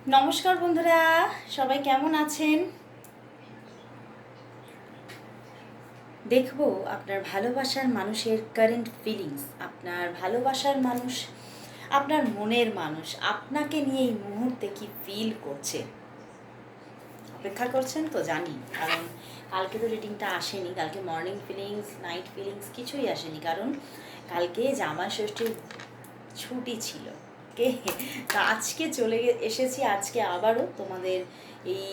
নমস্কার বন্ধুরা, সবাই কেমন আছেন? দেখবো আপনার ভালোবাসার মানুষের কারেন্ট ফিলিংস, আপনার ভালোবাসার মানুষ, আপনার মনের মানুষ আপনাকে নিয়ে এই মুহূর্তে কি ফিল করছে। অপেক্ষা করছেন তো জানি, কারণ কালকে তো রিডিংটা আসেনি। কালকে মর্নিং ফিলিংস, নাইট ফিলিংস কিছুই আসেনি, কারণ কালকে জামাই ষষ্ঠীর ছুটি ছিল। কে তা আজকে এসেছি, আজকে আবারও তোমাদের এই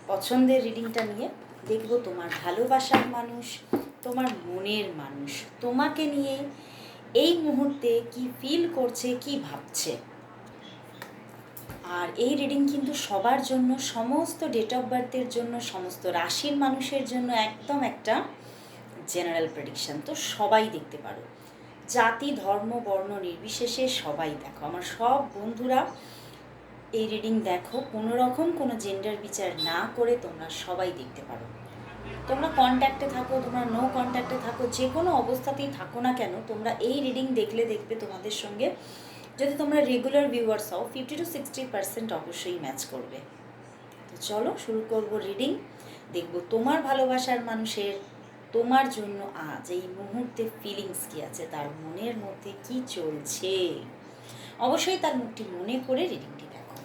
পছন্দের রিডিংটা নিয়ে। দেখব তোমার ভালোবাসার মানুষ, তোমার মনের মানুষ তোমাকে নিয়ে এই মুহূর্তে কি ফিল করছে, কি ভাবছে। আর এই রিডিং কিন্তু সবার জন্য, সমস্ত ডেট অফ বার্থের জন্য, সমস্ত রাশির মানুষের জন্য একদম একটা জেনারেল প্রেডিকশন। তো সবাই দেখতে পারো, জাতি ধর্ম বর্ণ নির্বিশেষে সবাই দেখো। আমার সব বন্ধুরা এই রিডিং দেখো, কোনো রকম কোনো জেন্ডার বিচার না করে তোমরা সবাই দেখতে পারো। তোমরা কন্ট্যাক্টে থাকো, তোমরা নো কন্ট্যাক্টে থাকো, যে কোনো অবস্থাতেই থাকো না কেন, তোমরা এই রিডিং দেখলে দেখবে তোমাদের সঙ্গে, যদি তোমরা রেগুলার ভিউয়ার্স হও, 50-60% অবশ্যই ম্যাচ করবে। তো চলো শুরু করব রিডিং। দেখব তোমার ভালোবাসার মানুষের তোমার জন্য আজ এই মুহূর্তে ফিলিংস কী আছে, তার মনের মধ্যে কি চলছে। অবশ্যই তার মুখটি মনে করে রিডিংটি দেখো।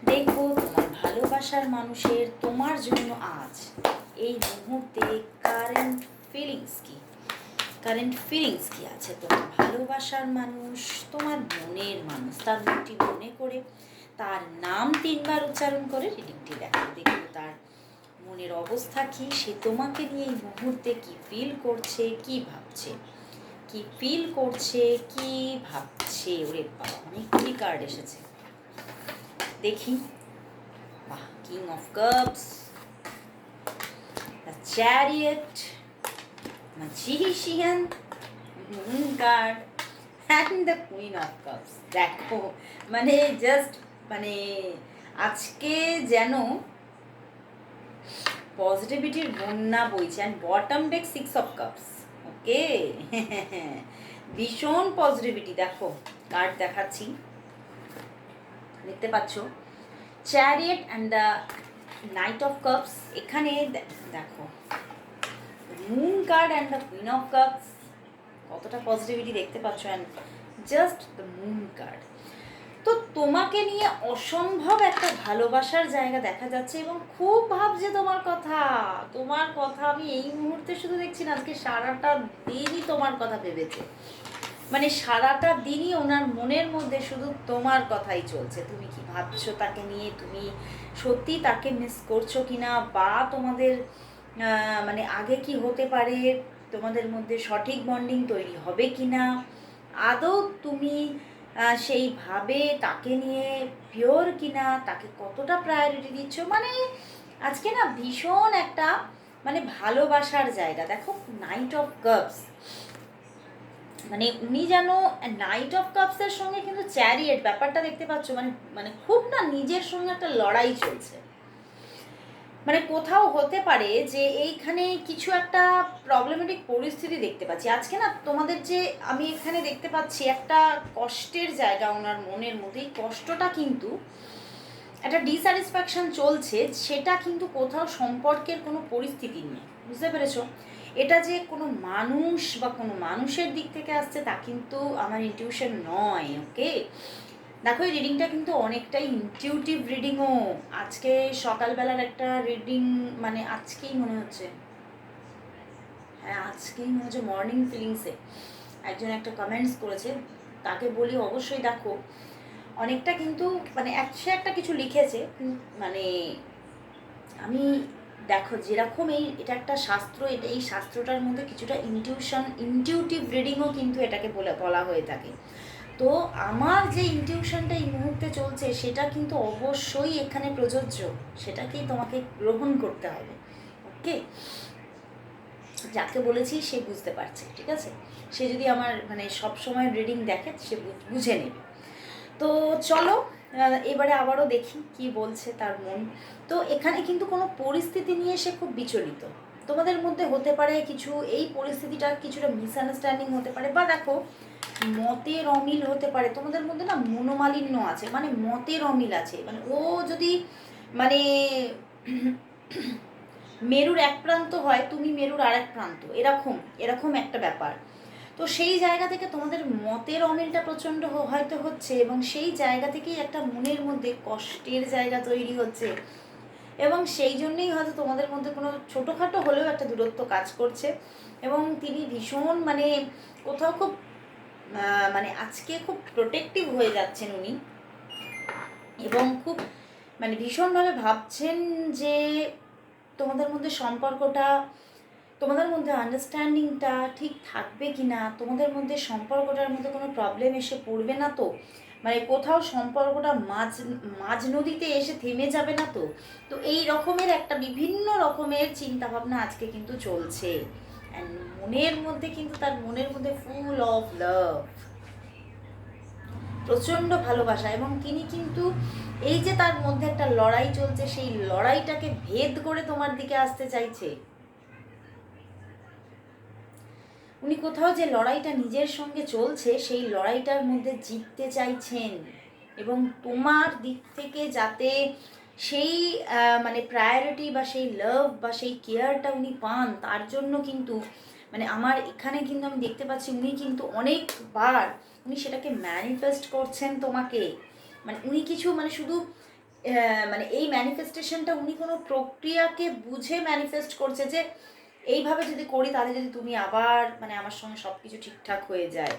দেখবো তোমার ভালোবাসার মানুষের তোমার জন্য আজ এই মুহূর্তে কারেন্ট ফিলিংস কি, কারেন্ট ফিলিংস কি আছে তোমার ভালোবাসার মানুষ, তোমার মনের মানুষ, তার মুখটি মনে করে তার নাম 3বার উচ্চারণ করে রিডিংটি দেখো। দেখবো তার মনের অবস্থা কি, সে তোমাকে নিয়ে এই মুহূর্তে কি ফিল করছে, কি ভাবছে, কি ফিল করছে, কি ভাবছে। ওরে বাবা, অনেকগুলি কার্ড এসেছে, দেখি। বাহ, king of cups, the chariot, magician, moon card and the queen of cups. দেখো মানে জাস্ট মানে আজকে যেন পজিটিভিটির বন্যা বইছে। And bottom deck 6 of cups. Okay, ভীষণ পজিটিভিটি। দেখো কার্ড দেখাচ্ছি, দেখতে পাচ্ছ chariot and the knight of cups. এখানে দেখো moon card and the queen of cups, কতটা পজিটিভিটি দেখতে পাচ্ছ। And just the moon card. তো তোমাকে নিয়ে অসম্ভব একটা ভালোবাসার জায়গা দেখা যাচ্ছে, এবং খুব ভাবছে তোমার কথা। তোমার কথা আমি এই মুহূর্তে শুধু দেখছি না, আজকে সারাটা দিনই তোমার কথা ভেবেছে। মানে সারাটা দিনই ওনার মনের মধ্যে শুধু তোমার কথাই চলছে। তুমি কি ভাবছো তাকে নিয়ে, তুমি সত্যি তাকে মিস করছো কিনা, বা তোমাদের মানে আগে কি হতে পারে, তোমাদের মধ্যে সঠিক বন্ডিং তৈরি হবে কিনা, আদৌ তুমি সেইভাবে তাকে নিয়ে পিওর কিনা, তাকে কতটা প্রায়োরিটি দিচ্ছ। মানে আজকে না ভীষণ একটা মানে ভালোবাসার জায়গা। দেখো নাইট অফ কাপস, মানে উনি যেন নাইট অফ কাপসের সঙ্গে কিন্তু চ্যারিয়েট ব্যাপারটা দেখতে পাচ্ছ। মানে মানে খুব না নিজের সঙ্গে একটা লড়াই চলছে। মানে কোথাও হতে পারে যে এইখানে কিছু একটা প্রবলেমেটিক পরিস্থিতি দেখতে পাচ্ছি আজকে না তোমাদের। যে আমি এখানে দেখতে পাচ্ছি একটা কষ্টের জায়গা ওনার মনের মধ্যে। এই কষ্টটা কিন্তু একটা ডিস্যাটিসফ্যাকশন চলছে, সেটা কিন্তু কোথাও সম্পর্কের কোনো পরিস্থিতি নিয়ে, বুঝতে পেরেছো? এটা যে কোনো মানুষ বা কোনো মানুষের দিক থেকে আসছে তা কিন্তু আমার ইনটিউশন নয়। ওকে, দেখো এই রিডিংটা কিন্তু অনেকটাই ইনটিউটিভ রিডিংও। আজকে সকালবেলার একটা রিডিং, মানে আজকেই মনে হচ্ছে, হ্যাঁ আজকেই মনে হচ্ছে মর্নিং ফিলিংসে একজন একটা কমেন্টস করেছে, তাকে বলি অবশ্যই দেখো। অনেকটা কিন্তু মানে সে একটা কিছু লিখেছে, মানে আমি দেখো যেরকম এটা একটা শাস্ত্র, এই শাস্ত্রটার মধ্যে কিছুটা ইনটিউটিভ রিডিংও কিন্তু এটাকে বলা হয়ে থাকে। তো আমার যে ইনটিউশনটা এই মুহূর্তে চলছে সেটা কিন্তু অবশ্যই এখানে প্রযোজ্য, সেটাকেই তোমাকে গ্রহণ করতে হবে। ওকে, যাকে বলেছি সে বুঝতে পারছে, ঠিক আছে? সে যদি আমার মানে সবসময় রিডিং দেখে সে বুঝে নেবে। তো চলো এবারে আবারও দেখি কি বলছে তার মন। তো এখানে কিন্তু কোনো পরিস্থিতি নিয়ে সে খুব বিচলিত। তোমাদের মধ্যে হতে পারে কিছু, এই পরিস্থিতিটা কিছুটা মিসআন্ডারস্ট্যান্ডিং হতে পারে, বা দেখো মতের অমিল হতে পারে, তোমাদের মধ্যে না মনোমালিন্য আছে, মানে মতের অমিল আছে। মানে ও যদি মানে মেরুর এক প্রান্ত হয়, তুমি মেরুর আর এক প্রান্ত, এরকম এরকম একটা ব্যাপার। তো সেই জায়গা থেকে তোমাদের মতের অমিলটা প্রচণ্ড হয়তো হচ্ছে, এবং সেই জায়গা থেকেই একটা মনের মধ্যে কষ্টের জায়গা তৈরি হচ্ছে, এবং সেই জন্যেই হয়তো তোমাদের মধ্যে কোনো ছোটোখাটো হলেও একটা দূরত্ব কাজ করছে। এবং তিনি ভীষণ মানে কোথাও খুব মানে আজকে খুব প্রোটেক্টিভ হয়ে যাচ্ছেন উনি, এবং খুব মানে ভীষণভাবে ভাবছেন যে তোমাদের মধ্যে সম্পর্কটা, তোমাদের মধ্যে আন্ডারস্ট্যান্ডিংটা ঠিক থাকবে কি না, তোমাদের মধ্যে সম্পর্কটার মধ্যে কোনো প্রবলেম এসে পড়বে না তো, মানে কোথাও সম্পর্কটা মাঝ নদীতে এসে থেমে যাবে না তো। তো এই রকমের একটা বিভিন্ন রকমের চিন্তাভাবনা আজকে কিন্তু চলছে। অ্যান্ড মনের মধ্যে কিন্তু, তার মনের মধ্যে ফুল অফ লাভ, প্রচণ্ড ভালোবাসা। এবং তিনি কিন্তু এই যে তার মধ্যে একটা লড়াই চলছে, সেই লড়াইটাকে ভেদ করে তোমার দিকে আসতে চাইছে। উনি কোথাও যে লড়াইটা নিজের সঙ্গে চলছে, সেই লড়াইটার মধ্যে জিততে চাইছেন, এবং তোমার দিক থেকে যাতে সেই মানে প্রায়োরিটি বা সেই লাভ বা সেই কেয়ারটা উনি পান, তার জন্য কিন্তু মানে আমার এখানে কিন্তু আমি দেখতে পাচ্ছি উনি কিন্তু অনেকবার উনি সেটাকে ম্যানিফেস্ট করছেন তোমাকে। মানে উনি কিছু মানে শুধু মানে এই ম্যানিফেস্টেশনটা উনি কোনো প্রক্রিয়াকে বুঝে ম্যানিফেস্ট করছে, যে এইভাবে যদি করি তাহলে যদি তুমি আবার মানে আমার সঙ্গে সব কিছু ঠিকঠাক হয়ে যায়।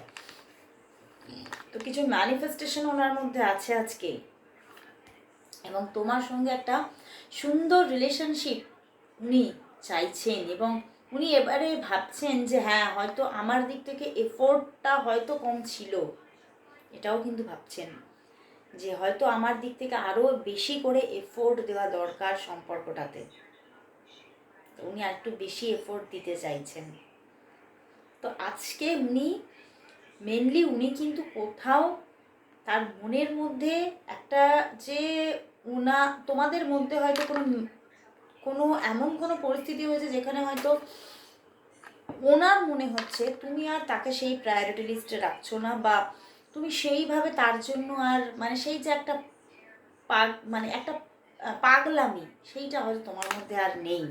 তো কিছু ম্যানিফেস্টেশন ওনার মধ্যে আছে আজকে, এবং তোমার সঙ্গে একটা সুন্দর রিলেশনশিপ উনি চাইছেন। এবং উনি এবারে ভাবছেন যে হ্যাঁ, হয়তো আমার দিক থেকে এফোর্টটা হয়তো কম ছিল, এটাও কিন্তু ভাবছেন যে হয়তো আমার দিক থেকে আরও বেশি করে এফোর্ট দেওয়া দরকার সম্পর্কটাতে। উনি আর একটু বেশি এফোর্ট দিতে চাইছেন। তো আজকে উনি মেনলি উনি কিন্তু কোথাও তার মনের মধ্যে একটা যে তোমাদের মধ্যে হয়তো কোনো কোনো এমন কোনো পরিস্থিতি হয়েছে যেখানে হয়তো ওনার মনে হচ্ছে তুমি আর তাকে সেই প্রায়োরিটি লিস্টে রাখছো না, বা তুমি সেইভাবে তার জন্য আর মানে সেই যে একটা মানে একটা পাগলামি, সেইটা হয়তো তোমার মধ্যে আর নেই,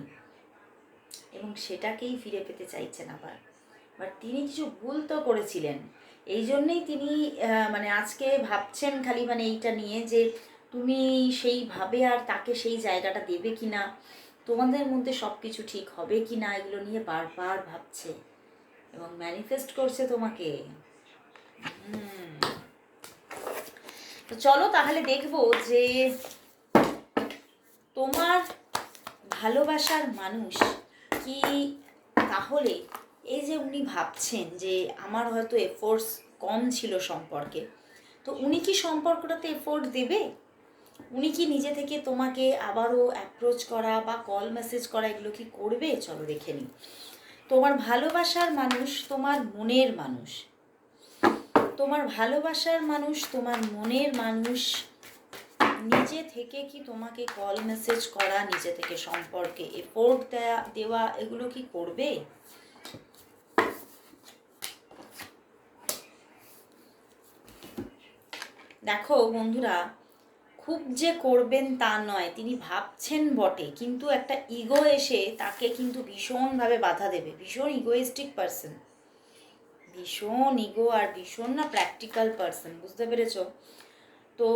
এবং সেটাকেই ফিরে পেতে চাইছেন আবার। বাট তিনি কিছু ভুল তো করেছিলেন, এই জন্যেই তিনি মানে আজকে ভাবছেন খালি মানে এইটা নিয়ে যে তুমি সেইভাবে আর তাকে সেই জায়গাটা দেবে কি না, তোমাদের মধ্যে সব কিছু ঠিক হবে কি না, এগুলো নিয়ে বারবার ভাবছে এবং ম্যানিফেস্ট করছে তোমাকে। তো চলো তাহলে দেখবো যে তোমার ভালোবাসার মানুষ কি তাহলে এই যে উনি ভাবছেন যে আমার হয়তো এফোর্টস কম ছিল সম্পর্কে, তো উনি কি সম্পর্কটাতে এফোর্ট দেবে? উনি কি নিজে থেকে তোমাকে আবারও অ্যাপ্রোচ করা বা কল মেসেজ করা এগুলো কি করবে? চলো দেখে নিই। তোমার ভালোবাসার মানুষ তোমার মনের মানুষ, তোমার ভালোবাসার মানুষ তোমার মনের মানুষ নিজে থেকে কি তোমাকে কল মেসেজ করা, নিজে থেকে সম্পর্কে এফোর্ট দেওয়া এগুলো কি করবে? দেখো বন্ধুরা, খুব যে করবেন তা নয়, তিনি ভাবছেন বটে, কিন্তু একটা ইগো এসে তাকে কিন্তু ভীষণভাবে বাধা দেবে। ভীষণ ইগোয়েস্টিক পারসন, ভীষণ ইগো আর ভীষণ না প্র্যাকটিক্যাল পারসন, বুঝতে পেরেছো? তো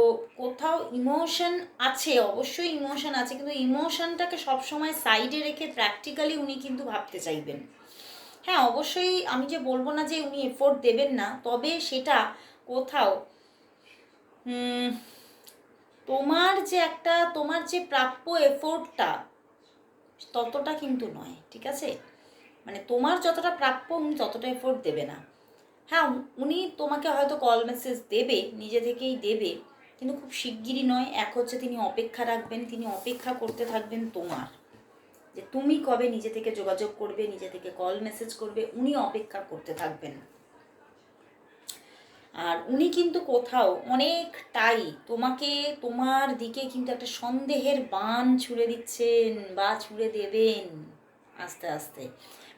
কোথাও ইমোশন আছে, অবশ্যই ইমোশন আছে, কিন্তু ইমোশনটাকে সবসময় সাইডে রেখে প্র্যাকটিক্যালি উনি কিন্তু ভাবতে চাইবেন। হ্যাঁ অবশ্যই আমি যে বলবো না যে উনি এফোর্ট দেবেন না, তবে সেটা কোথাও তোমার যে একটা তোমার যে প্রাপ্য এফোর্টটা ততটা কিন্তু নয়, ঠিক আছে? মানে তোমার যতটা প্রাপ্য উনি ততটা এফোর্ট দেবে না। হ্যাঁ উনি তোমাকে হয়তো কল মেসেজ দেবে, নিজে থেকেই দেবে, কিন্তু খুব শিগগিরই নয়। এক হচ্ছে তিনি অপেক্ষা রাখবেন, তিনি অপেক্ষা করতে থাকবেন তোমার, যে তুমি কবে নিজে থেকে যোগাযোগ করবে, নিজে থেকে কল মেসেজ করবে, উনি অপেক্ষা করতে থাকবেন। আর উনি কিন্তু কোথাও অনেকটাই তোমাকে, তোমার দিকে কিন্তু একটা সন্দেহের বান ছুঁড়ে দিচ্ছেন বা ছুঁড়ে দেবেন আস্তে আস্তে।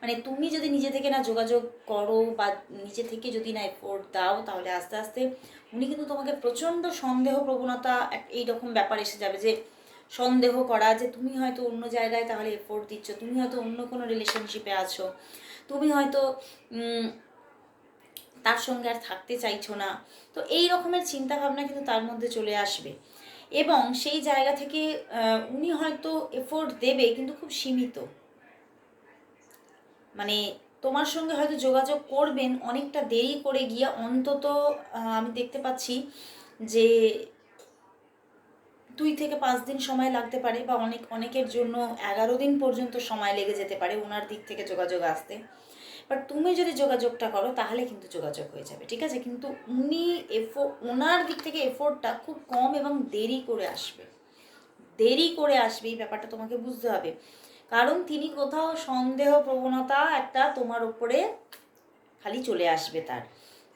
মানে তুমি যদি নিজে থেকে না যোগাযোগ করো বা নিজে থেকে যদি না এফোর্ট দাও, তাহলে আস্তে আস্তে উনি কিন্তু তোমাকে প্রচণ্ড সন্দেহ প্রবণতা এইরকম ব্যাপার এসে যাবে, যে সন্দেহ করা যে তুমি হয়তো অন্য জায়গায় তাহলে এফোর্ট দিচ্ছ, তুমি হয়তো অন্য কোনো রিলেশনশিপে আছো, তুমি হয়তো তার সঙ্গে আর থাকতে চাইছো না। তো এই রকমের চিন্তাভাবনা কিন্তু তার মধ্যে চলে আসবে, এবং সেই জায়গা থেকে উনি হয়তো এফোর্ট দেবে কিন্তু খুব সীমিত। মানে তোমার সঙ্গে হয়তো যোগাযোগ করবেন অনেকটা দেরি করে গিয়ে, অন্তত আমি দেখতে পাচ্ছি যে 2 থেকে 5 দিন সময় লাগতে পারে, বা অনেকের জন্য 11 দিন পর্যন্ত সময় লেগে যেতে পারে ওনার দিক থেকে যোগাযোগ আসতে। বাট তুমি যদি যোগাযোগটা করো তাহলে কিন্তু যোগাযোগ হয়ে যাবে, ঠিক আছে? কিন্তু উনি ওনার দিক থেকে এফোর্টটা খুব কম এবং দেরি করে আসবে, এই ব্যাপারটা তোমাকে বুঝতে হবে। কারণ তিনি কোথাও সন্দেহ প্রবণতা একটা তোমার উপরে খালি চলে আসবে তার,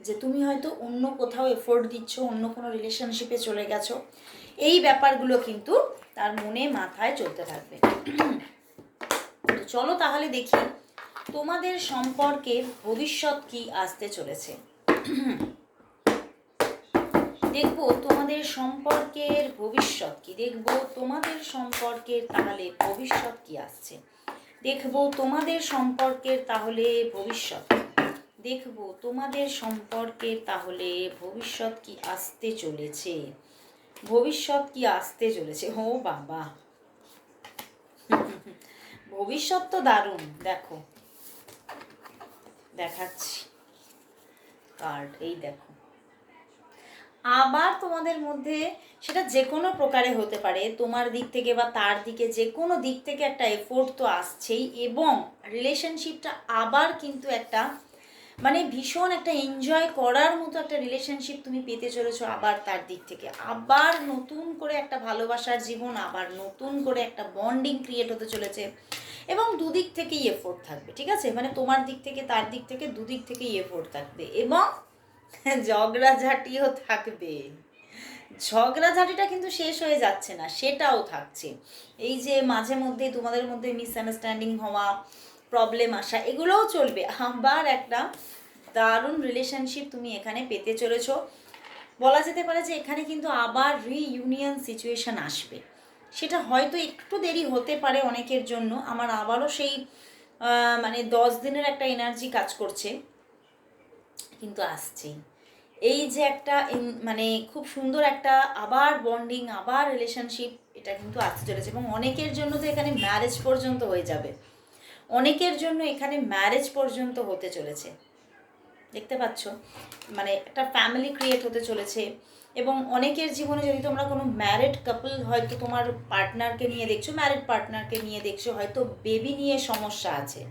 যে তুমি হয়তো অন্য কোথাও এফোর্ট দিচ্ছ, অন্য কোনো রিলেশনশিপে চলে গেছো, এই ব্যাপারগুলো কিন্তু তার মনে মাথায় চলতে থাকবে। তো চলো তাহলে দেখি তোমাদের সম্পর্কের ভবিষ্যৎ কি আসতে চলেছে। দেখবো তোমাদের সম্পর্কের ভবিষ্যৎ কি, দেখবো তোমাদের সম্পর্কের তাহলে ভবিষ্যৎ কি আসছে, দেখবো তোমাদের সম্পর্কের তাহলে ভবিষ্যৎ, দেখবো তোমাদের সম্পর্কের তাহলে ভবিষ্যৎ কি আসতে চলেছে, ভবিষ্যৎ কি আসতে চলেছে। ও বাবা, ভবিষ্যৎ তো দারুণ। দেখো দেখাচ্ছি কার্ড, এই দেখো আবার তোমাদের মধ্যে, সেটা যে কোনো প্রকারে হতে পারে, তোমার দিক থেকে বা তার দিকে, যে কোনো দিক থেকে একটা এফোর্ট তো আসছেই, এবং রিলেশনশিপটা আবার কিন্তু একটা মানে ভীষণ একটা এনজয় করার মতো একটা রিলেশনশিপ তুমি পেতে চলেছো আবার তার দিক থেকে, আবার নতুন করে একটা ভালোবাসার জীবন, আবার নতুন করে একটা বন্ডিং ক্রিয়েট হতে চলেছে, এবং দুদিক থেকেই এফোর্ট থাকবে, ঠিক আছে? মানে তোমার দিক থেকে তার দিক থেকে দুদিক থেকেই এফোর্ট থাকবে, এবং ঝগড়াঝাটিও থাকবে। ঝগড়াঝাটিটা কিন্তু শেষ হয়ে যাচ্ছে না, সেটাও থাকছে। এই যে মাঝে মধ্যে তোমাদের মধ্যে মিসআন্ডারস্ট্যান্ডিং হওয়া, প্রবলেম আসা, এগুলোও চলবে। আবার একটা দারুণ রিলেশনশিপ তুমি এখানে পেতে চলেছ। বলা যেতে পারে যে এখানে কিন্তু আবার রিইউনিয়ন সিচুয়েশন আসবে, সেটা হয়তো একটু দেরি হতে পারে অনেকের জন্য। আমার আবারও সেই মানে 10 দিনের একটা এনার্জি কাজ করছে, কিন্তু আসছেই। এই যে একটা মানে খুব সুন্দর একটা আবার বন্ডিং, আবার রিলেশনশিপ, এটা কিন্তু আসতে চলেছে, এবং অনেকের জন্য তো এখানে ম্যারেজ পর্যন্ত হয়ে যাবে, অনেকের জন্য এখানে ম্যারেজ পর্যন্ত হতে চলেছে, দেখতে পাচ্ছ? মানে একটা ফ্যামিলি ক্রিয়েট হতে চলেছে, এবং অনেকের জীবনে যদি তোমরা কোনো ম্যারিড কাপল হয়তো তোমার পার্টনারকে নিয়ে দেখছো, ম্যারিড পার্টনারকে নিয়ে দেখছো, হয়তো বেবি নিয়ে সমস্যা আছে,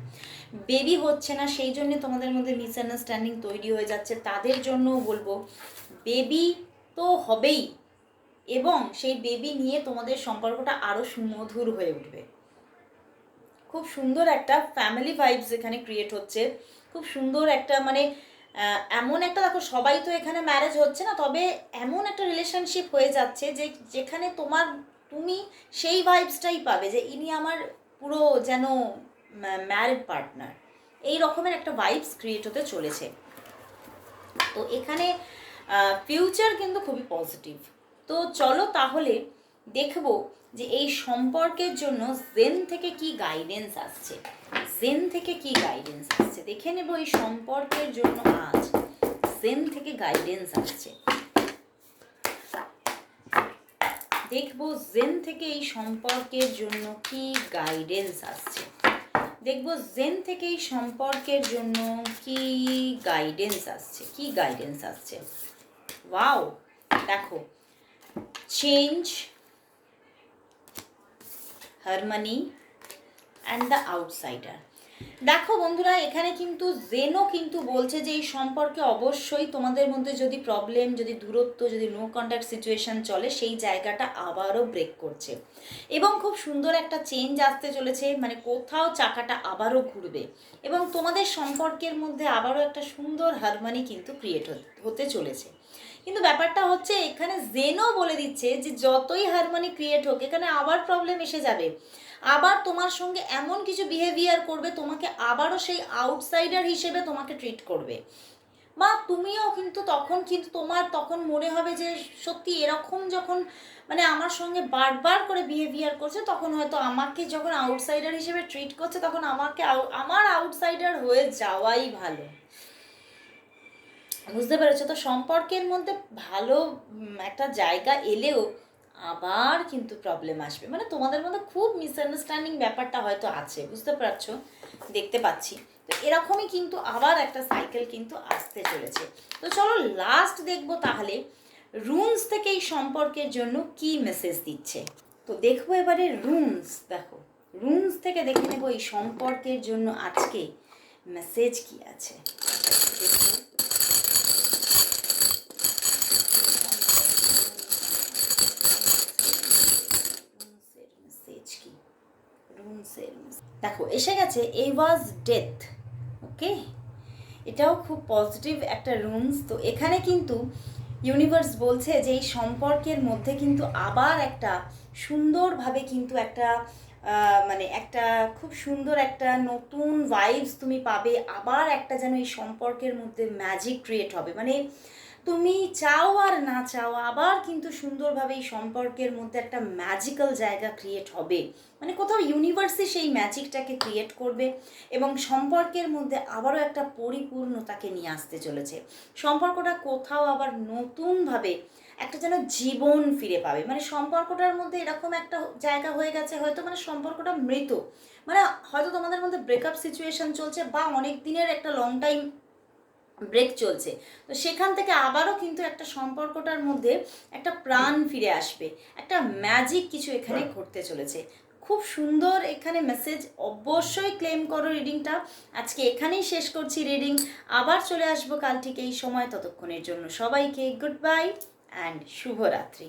বেবি হচ্ছে না, সেই জন্য তোমাদের মধ্যে মিসআন্ডারস্ট্যান্ডিং তৈরি হয়ে যাচ্ছে, তাদের জন্যও বলবো বেবি তো হবেই, এবং সেই বেবি নিয়ে তোমাদের সম্পর্কটা আরও সুমধুর হয়ে উঠবে। খুব সুন্দর একটা ফ্যামিলি ভাইবস এখানে ক্রিয়েট হচ্ছে, খুব সুন্দর একটা মানে এমন একটা, দেখো সবাই তো এখানে ম্যারেজ হচ্ছে না, তবে এমন একটা রিলেশনশিপ হয়ে যাচ্ছে যে যেখানে তুমি সেই ভাইবসটাই পাবে যে ইনি আমার পুরো যেন ম্যারিড পার্টনার, এই রকমের একটা ভাইবস ক্রিয়েট হতে চলেছে। তো এখানে ফিউচার কিন্তু খুবই পজিটিভ। তো চলো তাহলে দেখবো যে এই সম্পর্কের জন্য জেন থেকে কি গাইডেন্স আসছে, জেন থেকে কি গাইডেন্স আসছে, দেখে নেব এই সম্পর্কের জন্য আজ জেন থেকে গাইডেন্স আসছে, দেখবো জেন থেকে এই সম্পর্কের জন্য কি গাইডেন্স আসছে, দেখবো জেন থেকে এই সম্পর্কের জন্য কি গাইডেন্স আসছে, কি গাইডেন্স আসছে। ওয়াও, দেখো change, harmony and the outsider. দেখো বন্ধুরা, এখানে কিন্তু জেনও কিন্তু বলছে যে এই সম্পর্কে অবশ্যই তোমাদের মধ্যে যদি প্রবলেম, যদি দূরত্ব, যদি নো কন্ট্যাক্ট সিচুয়েশন চলে, সেই জায়গাটা আবারও ব্রেক করছে, এবং খুব সুন্দর একটা চেঞ্জ আসতে চলেছে, মানে কোথাও চাকাটা আবারও ঘুরবে, এবং তোমাদের সম্পর্কের মধ্যে আবারও একটা সুন্দর হারমনি কিন্তু ক্রিয়েট হতে চলেছে। কিন্তু ব্যাপারটা হচ্ছে এখানে জেনও বলে দিচ্ছে যে যতই হারমনি ক্রিয়েট হোক, এখানে আবার প্রবলেম এসে যাবে, আবার তোমার সঙ্গে এমন কিছু বিহেভিয়ার করবে, তোমাকে আবারও সেই আউটসাইডার হিসেবে তোমাকে ট্রিট করবে। বা তুমিও কিন্তু তখন কিন্তু তোমার তখন মনে হবে যে সত্যি এরকম যখন মানে আমার সঙ্গে বারবার করে বিহেভিয়ার করছে, তখন হয়তো আমাকে যখন আউটসাইডার হিসেবে ট্রিট করছে, তখন আমাকে আমার আউটসাইডার হয়ে যাওয়াই ভালো। বুঝতে পেরেছো? তো সম্পর্কের মধ্যে ভালো একটা জায়গা এলেও আবার কিন্তু প্রবলেম আসবে, মানে তোমাদের মধ্যে খুব মিসআন্ডারস্ট্যান্ডিং ব্যাপারটা হয়তো আছে, বুঝতে পারছো, দেখতে পাচ্ছি। তো এরকমই কিন্তু আবার একটা সাইকেল কিন্তু আসতে চলেছে। তো চলো লাস্ট দেখবো তাহলে রুনস থেকে এই সম্পর্কের জন্য কি মেসেজ দিচ্ছে। তো দেখবো এবারে রুনস, দেখো রুনস থেকে দেখে নেবো এই সম্পর্কের জন্য আজকে মেসেজ কি আছে। দেখো দেখো এসে গেছে এ ওয়াজ ডেথ। ওকে, এটাও খুব পজিটিভ একটা রুমস। তো এখানে কিন্তু ইউনিভার্স বলছে যে এই সম্পর্কের মধ্যে কিন্তু আবার একটা সুন্দরভাবে কিন্তু একটা মানে একটা খুব সুন্দর একটা নতুন ভাইবস তুমি পাবে। আবার একটা যেন এই সম্পর্কের মধ্যে ম্যাজিক ক্রিয়েট হবে, মানে তুমি চাও আর না চাও আবার কিন্তু সুন্দরভাবে এই সম্পর্কের মধ্যে একটা ম্যাজিক্যাল জায়গা ক্রিয়েট হবে। মানে কোথাও ইউনিভার্সই সেই ম্যাজিকটাকে ক্রিয়েট করবে এবং সম্পর্কের মধ্যে আবারও একটা পরিপূর্ণতাকে নিয়ে আসতে চলেছে। সম্পর্কটা কোথাও আবার নতুনভাবে একটা যেন জীবন ফিরে পাবে। মানে সম্পর্কটার মধ্যে এরকম একটা জায়গা হয়ে গেছে হয়তো মানে সম্পর্কটা মৃত, মানে হয়তো তোমাদের মধ্যে ব্রেকআপ সিচুয়েশন চলছে বা অনেক দিনের একটা লং টাইম ব্রেক চলছে। তো সেখান থেকে আবারও কিন্তু একটা সম্পর্কটার মধ্যে একটা প্রাণ ফিরে আসবে, একটা ম্যাজিক কিছু এখানে ঘটতে চলেছে। খুব সুন্দর এখানে মেসেজ, অবশ্যই ক্লেম করো রিডিংটা। আজকে এখানেই শেষ করছি রিডিং, আবার চলে আসবো কাল ঠিক এই সময়। ততক্ষণের জন্য সবাইকে গুড বাই অ্যান্ড শুভরাত্রি।